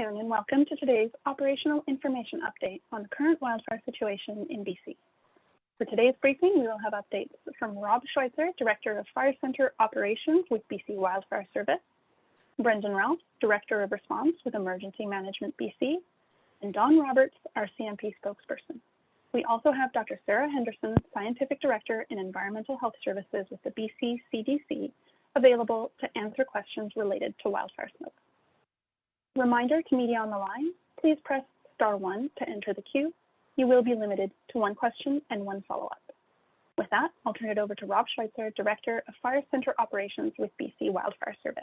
And welcome to today's operational information update on the current wildfire situation in BC. For today's briefing, we will have updates from Rob Schweitzer, Director of Fire Centre Operations with BC Wildfire Service, Brendan Ralph, Director of Response with Emergency Management BC, and Don Roberts, RCMP spokesperson. We also have Dr. Sarah Henderson, Scientific Director in Environmental Health Services with the BC CDC, available to answer questions related to wildfire smoke. Reminder to media on the line, please press *1 to enter the queue. You will be limited to one question and one follow-up. With that, I'll turn it over to Rob Schweitzer, Director of Fire Centre Operations with BC Wildfire Service.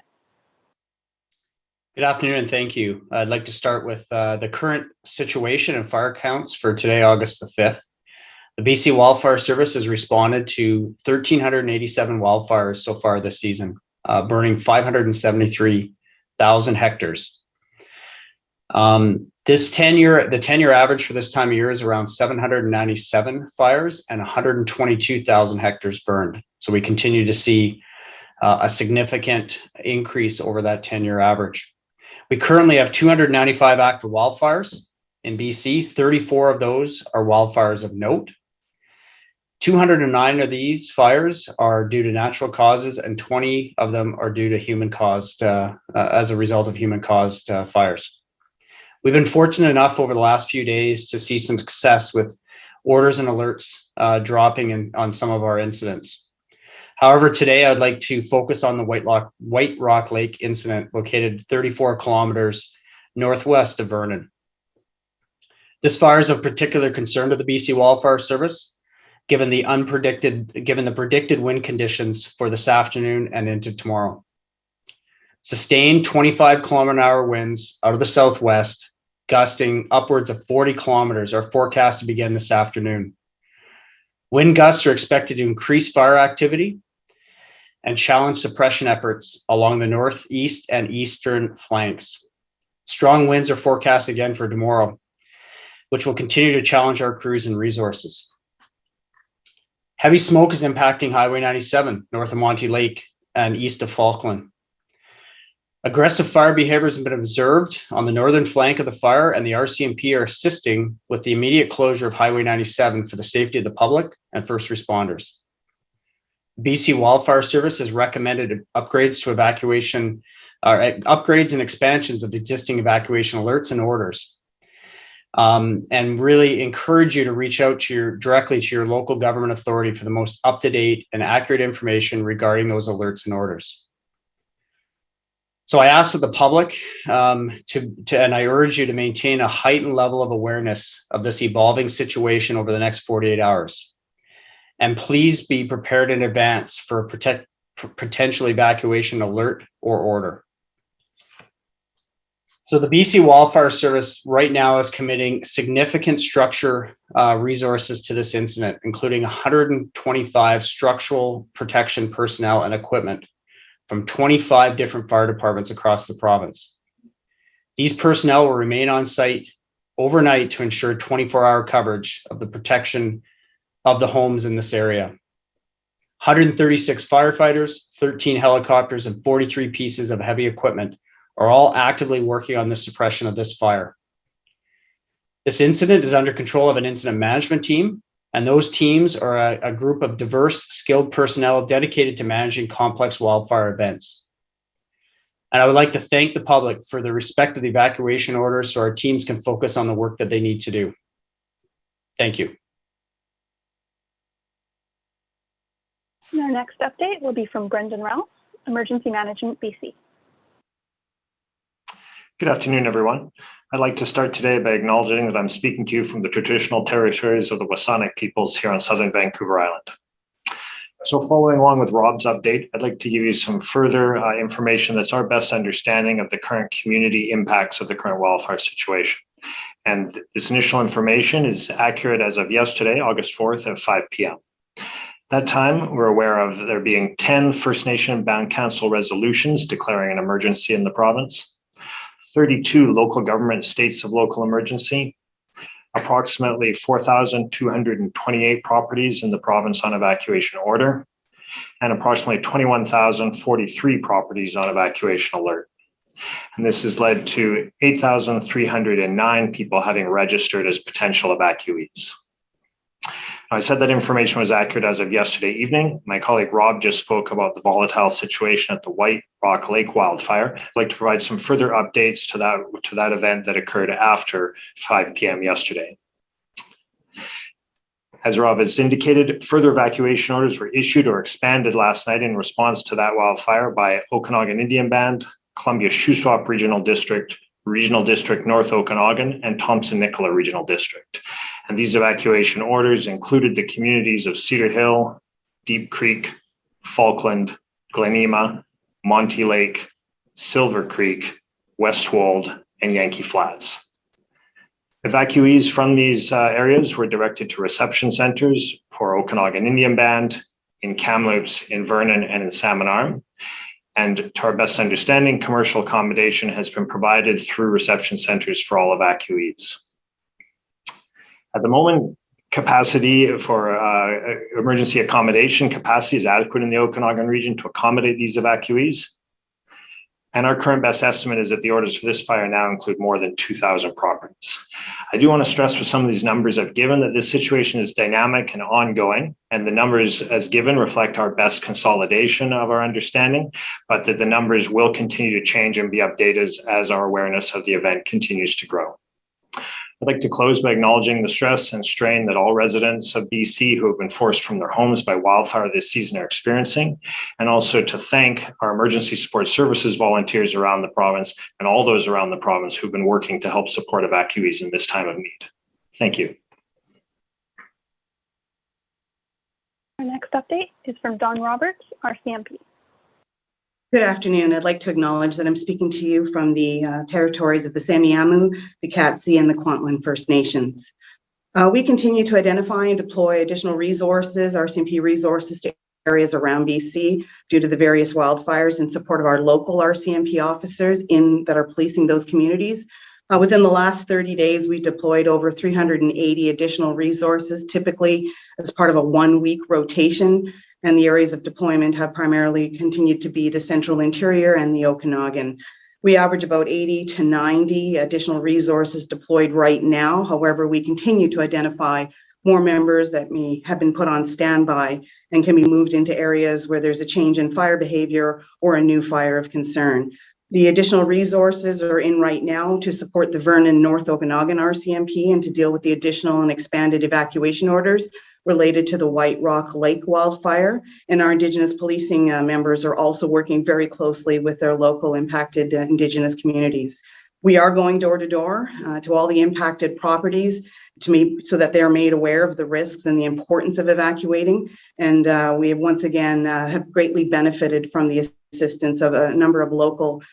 Good afternoon and thank you. I'd like to start with the current situation and fire counts for today, August the 5th. The BC Wildfire Service has responded to 1,387 wildfires so far this season, burning 573,000 hectares. The 10-year average for this time of year is around 797 fires and 122,000 hectares burned. So we continue to see a significant increase over that 10-year average. We currently have 295 active wildfires in BC. 34 of those are wildfires of note. 209 of these fires are due to natural causes, and 20 of them are due to human-caused, as a result of human-caused fires. We've been fortunate enough over the last few days to see some success with orders and alerts dropping on some of our incidents. However, today I'd like to focus on the White Rock Lake incident located 34 kilometers northwest of Vernon. This fire is of particular concern to the BC Wildfire Service, given the predicted wind conditions for this afternoon and into tomorrow. Sustained 25 kilometer-an-hour winds out of the southwest, gusting upwards of 40 kilometers, are forecast to begin this afternoon. Wind gusts are expected to increase fire activity and challenge suppression efforts along the northeast and eastern flanks. Strong winds are forecast again for tomorrow, which will continue to challenge our crews and resources. Heavy smoke is impacting Highway 97 north of Monty Lake and east of Falkland. Aggressive fire behavior has been observed on the northern flank of the fire, and the RCMP are assisting with the immediate closure of Highway 97 for the safety of the public and first responders. BC Wildfire Service has recommended upgrades and expansions of existing evacuation alerts and orders, and really encourage you to reach out directly to your local government authority for the most up-to-date and accurate information regarding those alerts and orders. So I ask that the public and I urge you to maintain a heightened level of awareness of this evolving situation over the next 48 hours. And please be prepared in advance for a potential evacuation alert or order. So the BC Wildfire Service right now is committing significant structure resources to this incident, including 125 structural protection personnel and equipment from 25 different fire departments across the province. These personnel will remain on site overnight to ensure 24-hour coverage of the protection of the homes in this area. 136 firefighters, 13 helicopters, and 43 pieces of heavy equipment are all actively working on the suppression of this fire. This incident is under control of an incident management team, and those teams are a group of diverse, skilled personnel dedicated to managing complex wildfire events. And I would like to thank the public for the respect of the evacuation orders so our teams can focus on the work that they need to do. Thank you. And our next update will be from Brendan Ralph, Emergency Management BC. Good afternoon, everyone. I'd like to start today by acknowledging that I'm speaking to you from the traditional territories of the Wasanic peoples here on southern Vancouver Island. So following along with Rob's update, I'd like to give you some further information that's our best understanding of the current community impacts of the current wildfire situation. And this initial information is accurate as of yesterday, August 4th at 5 p.m. That time, we're aware of there being 10 First Nation bound council resolutions declaring an emergency in the province, 32 local government states of local emergency, approximately 4,228 properties in the province on evacuation order, and approximately 21,043 properties on evacuation alert. And this has led to 8,309 people having registered as potential evacuees. I said that information was accurate as of yesterday evening. My colleague Rob just spoke about the volatile situation at the White Rock Lake wildfire. I'd like to provide some further updates to that event that occurred after 5 p.m. yesterday. As Rob has indicated, further evacuation orders were issued or expanded last night in response to that wildfire by Okanagan Indian Band, Columbia Shuswap Regional District, Regional District North Okanagan, and Thompson-Nicola Regional District. And these evacuation orders included the communities of Cedar Hill, Deep Creek, Falkland, Glenema, Monty Lake, Silver Creek, Westwold, and Yankee Flats. Evacuees from these areas were directed to reception centers for Okanagan Indian Band, in Kamloops, in Vernon, and in Salmon Arm. And to our best understanding, commercial accommodation has been provided through reception centers for all evacuees. At the moment, capacity for emergency accommodation capacity is adequate in the Okanagan region to accommodate these evacuees. And our current best estimate is that the orders for this fire now include more than 2,000 properties. I do want to stress with some of these numbers I've given that this situation is dynamic and ongoing, and the numbers as given reflect our best consolidation of our understanding, but that the numbers will continue to change and be updated as our awareness of the event continues to grow. I'd like to close by acknowledging the stress and strain that all residents of BC who have been forced from their homes by wildfire this season are experiencing, and also to thank our emergency support services volunteers around the province and all those around the province who've been working to help support evacuees in this time of need. Thank you. Our next update is from Don Roberts, RCMP. Good afternoon. I'd like to acknowledge that I'm speaking to you from the territories of the Semiahmoo, the Katzie, and the Kwantlen First Nations. We continue to identify and deploy additional resources, RCMP resources, to areas around BC due to the various wildfires in support of our local RCMP officers that are policing those communities. Within the last 30 days, we deployed over 380 additional resources, typically as part of a 1-week rotation. And the areas of deployment have primarily continued to be the central interior and the Okanagan. We average about 80 to 90 additional resources deployed right now. However, we continue to identify more members that may have been put on standby and can be moved into areas where there's a change in fire behavior or a new fire of concern. The additional resources are in right now to support the Vernon North Okanagan RCMP and to deal with the additional and expanded evacuation orders related to the White Rock Lake wildfire. And our Indigenous policing members are also working very closely with their local impacted Indigenous communities. We are going door to door to all the impacted properties so that they're made aware of the risks and the importance of evacuating. And we have once again have greatly benefited from the assistance of a number of local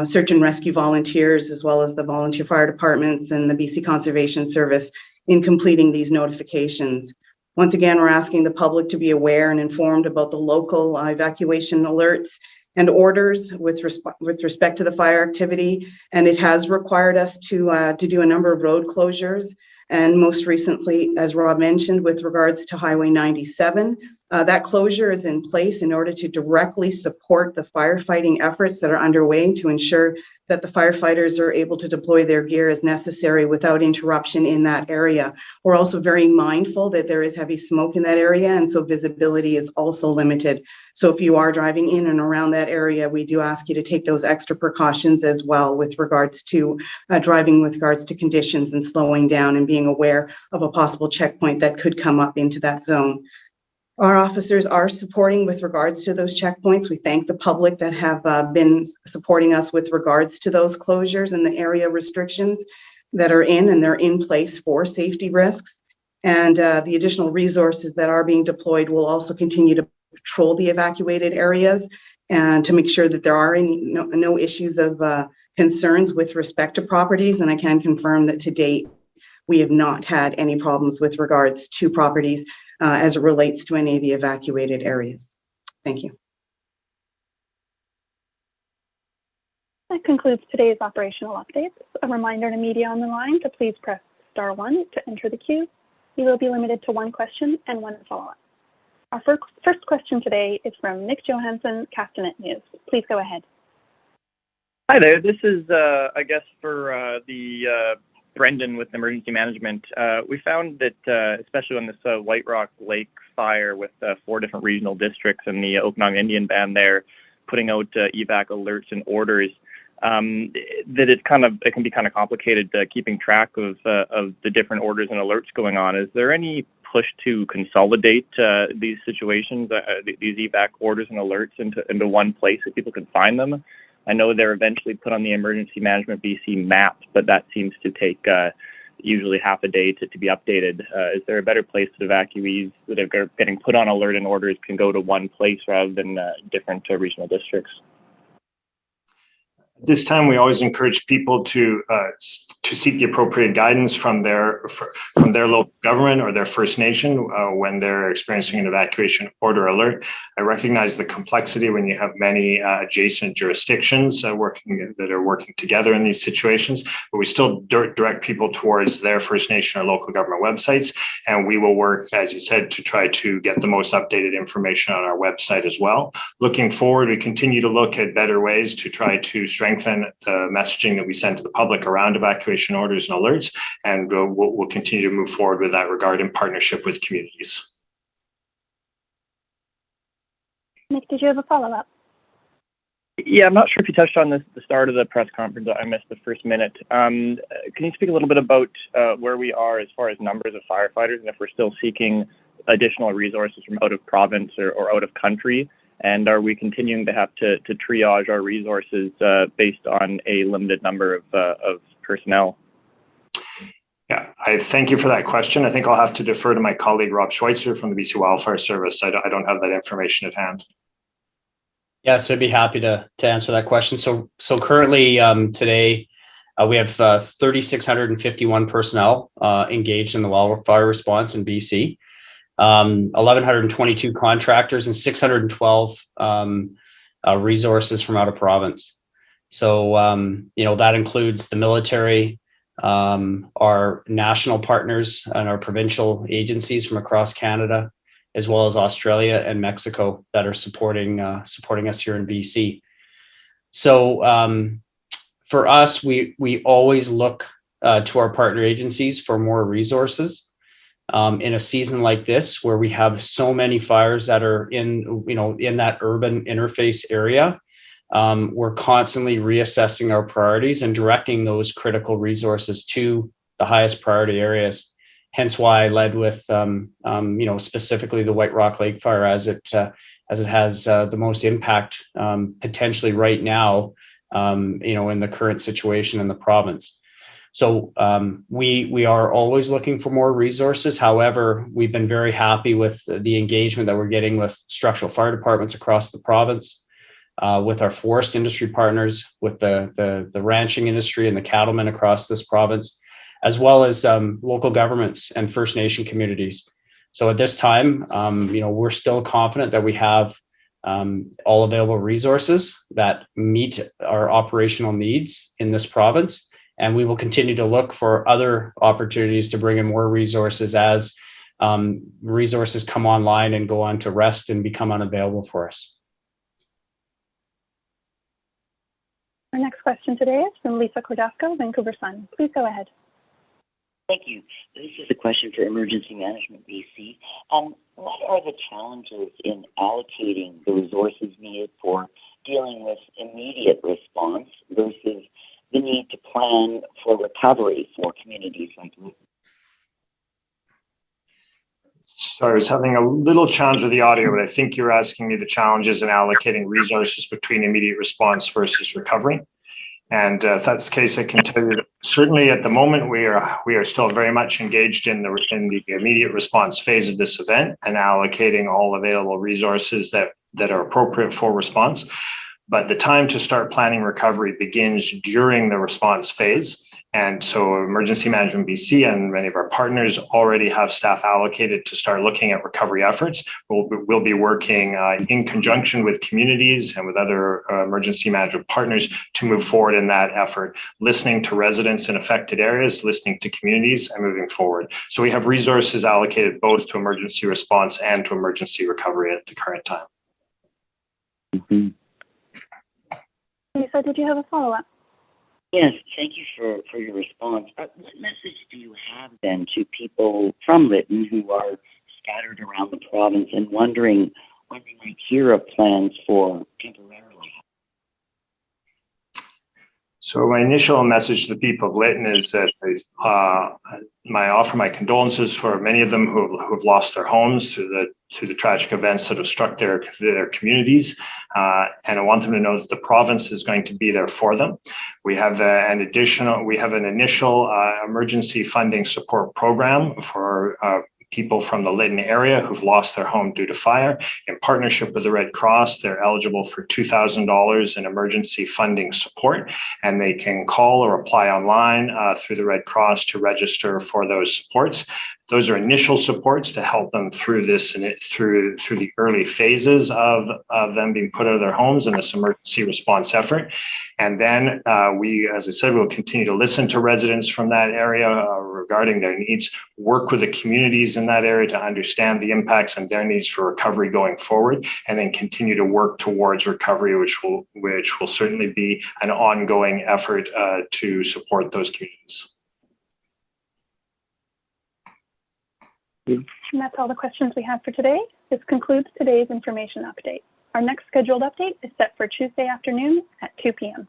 search and rescue volunteers, as well as the volunteer fire departments and the BC Conservation Service in completing these notifications. Once again, we're asking the public to be aware and informed about the local evacuation alerts and orders with respect to the fire activity. And it has required us to do a number of road closures. And most recently, as Rob mentioned, with regards to Highway 97, that closure is in place in order to directly support the firefighting efforts that are underway to ensure that the firefighters are able to deploy their gear as necessary without interruption in that area. We're also very mindful that there is heavy smoke in that area, and so visibility is also limited. So if you are driving in and around that area, we do ask you to take those extra precautions as well with regards to driving with regards to conditions and slowing down and being aware of a possible checkpoint that could come up into that zone. Our officers are supporting with regards to those checkpoints. We thank the public that have been supporting us with regards to those closures and the area restrictions that are in, and they're in place for safety risks. And the additional resources that are being deployed will also continue to patrol the evacuated areas and to make sure that there are no issues of concerns with respect to properties. And I can confirm that to date, we have not had any problems with regards to properties as it relates to any of the evacuated areas. Thank you. That concludes today's operational updates. A reminder to media on the line to please press *1 to enter the queue. You will be limited to 1 question and 1 follow-up. Our first question today is from Nick Johansson, Castanet News. Please go ahead. Hi there. This is, I guess, for the Brendan with emergency management. We found that, especially on this White Rock Lake fire with 4 different regional districts and the Okanagan Indian Band there, putting out evac alerts and orders, that it can be kind of complicated keeping track of the different orders and alerts going on. Is there any push to consolidate these situations, these evac orders and alerts into one place so people can find them? I know they're eventually put on the Emergency Management BC map, but that seems to take usually half a day to be updated. Is there a better place that evacuees that are getting put on alert and orders can go to one place rather than different regional districts? This time, we always encourage people to seek the appropriate guidance from their local government or their First Nation when they're experiencing an evacuation order alert. I recognize the complexity when you have many adjacent jurisdictions that are working together in these situations, but we still direct people towards their First Nation or local government websites, and we will work, as you said, to try to get the most updated information on our website as well. Looking forward, we continue to look at better ways to try to strengthen the messaging that we send to the public around evacuation orders and alerts, and we'll continue to move forward with that regard in partnership with communities. Nick, did you have a follow-up? Yeah, I'm not sure if you touched on this at the start of the press conference. I missed the first minute. Can you speak a little bit about where we are as far as numbers of firefighters and if we're still seeking additional resources from out of province or out of country? And are we continuing to have to triage our resources based on a limited number of personnel? Yeah, I thank you for that question. I think I'll have to defer to my colleague, Rob Schweitzer from the BC Wildfire Service. I don't have that information at hand. Yes, I'd be happy to answer that question. So currently today, we have 3,651 personnel engaged in the wildfire response in BC. 1,122 contractors and 612 resources from out of province. So, that includes the military, our national partners and our provincial agencies from across Canada, as well as Australia and Mexico that are supporting us here in BC. So for us, we always look to our partner agencies for more resources. In a season like this, where we have so many fires that are in that urban interface area, we're constantly reassessing our priorities and directing those critical resources to the highest priority areas. Hence why I led with, specifically the White Rock Lake fire as it has the most impact potentially right now, in the current situation in the province. So we are always looking for more resources. However, we've been very happy with the engagement that we're getting with structural fire departments across the province, with our forest industry partners, with the ranching industry and the cattlemen across this province, as well as local governments and First Nation communities. So at this time, we're still confident that we have all available resources that meet our operational needs in this province. And we will continue to look for other opportunities to bring in more resources as resources come online and go on to rest and become unavailable for us. Our next question today is from Lisa Cordasco, Vancouver Sun. Please go ahead. Thank you. This is a question for Emergency Management BC. What are the challenges in allocating the resources needed for dealing with immediate response versus the need to plan for recovery for communities like this? Sorry, I was having a little challenge with the audio, but I think you're asking me the challenges in allocating resources between immediate response versus recovery. And if that's the case, I can tell you that certainly at the moment we are still very much engaged in the immediate response phase of this event and allocating all available resources that are appropriate for response. But the time to start planning recovery begins during the response phase. And so Emergency Management BC and many of our partners already have staff allocated to start looking at recovery efforts. We'll be working in conjunction with communities and with other emergency management partners to move forward in that effort, listening to residents in affected areas, listening to communities, and moving forward. So we have resources allocated both to emergency response and to emergency recovery at the current time. Mm-hmm. Lisa, did you have a follow-up? Yes, thank you for your response. What message do you have then to people from Lytton who are scattered around the province and wondering when they might hear of plans for temporarily? So my initial message to the people of Lytton is that I offer my condolences for many of them who have lost their homes to the tragic events that have struck their communities, and I want them to know that the province is going to be there for them. We have an initial emergency funding support program for people from the Lytton area who've lost their home due to fire. In partnership with the Red Cross, they're eligible for $2,000 in emergency funding support, and they can call or apply online through the Red Cross to register for those supports. Those are initial supports to help them through this and through the early phases of them being put out of their homes in this emergency response effort. And then we, as I said, will continue to listen to residents from that area regarding their needs, work with the communities in that area to understand the impacts and their needs for recovery going forward, and then continue to work towards recovery, which will certainly be an ongoing effort to support those communities. And that's all the questions we have for today. This concludes today's information update. Our next scheduled update is set for Tuesday afternoon at 2 p.m.